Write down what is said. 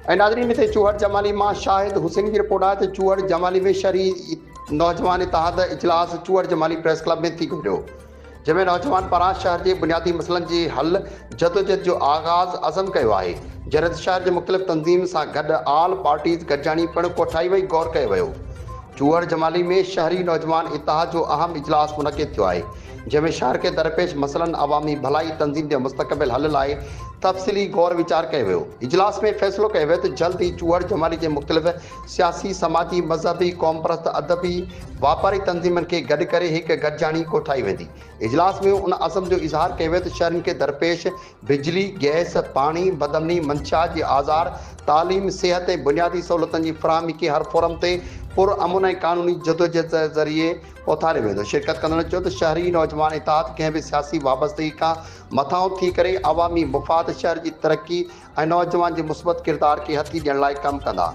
नाज़रीन हिते चूहड़ जमाली मां शाहिद हुसैन की रिपोर्ट आहे त चूहड़ जमाली में शहरी नौजवान इतिहाद इजलास चूहड़ जमाली प्रेस क्लब में थी गुज़रियो, जंहिंमें नौजवान पारां शहर के बुनियादी मसइलनि जे हल जदोजहद जो आगाज़ अज़म कयो आहे। जरद शहर के मुख़्तलिफ़ तंज़ीम सां गॾु आल पार्टीज़ गॾिजाणी पिणु कोठाई वई गौर कयो वियो। चूहड़ जमाली में शहरी नौजवान इतिहाद जो अहम इजलास मुनक़िद थियो आहे, जंहिंमें शहर के दरपेश मसइलनि अवामी भलाई तंज़ीम के मुस्तक़बिल हल लाइ तफ़सीली गौर विचार किया वियो। इजलास में फ़ैसिलो किया वियो त जल्द ही चूहड़ जमाली के मुख़्तलिफ़ सियासी, समाजी, मज़हबी, क़ौम परस्त, अदबी, वापारी तंज़ीमनि के गॾु करे हिक गॾिजाणी कोठाई वेंदी। इजलास में उन अज़म जो इज़हार किया वियो त शहरनि के दरपेश बिजली, गैस, पानी, बदमनी, मंशा जी आज़ार, तालीम, सेहत ऐं बुनियादी सहूलतनि जी फ़राहमी खे हर फोरम ते पुरअमन ऐं क़ानूनी जदोजहद ज़रिए उथारे वेंदो। शिरकत कंदड़ चयो त शहरी नौजवान इतिहाद कंहिं बि सियासी वाबस्तगी खां मथां थी करे अवामी मुफ़ाद, शहर की तरक्की ऐं नौजवान जे मुस्बत किरदार खे हथी ॾियण लाइ कमु कंदा।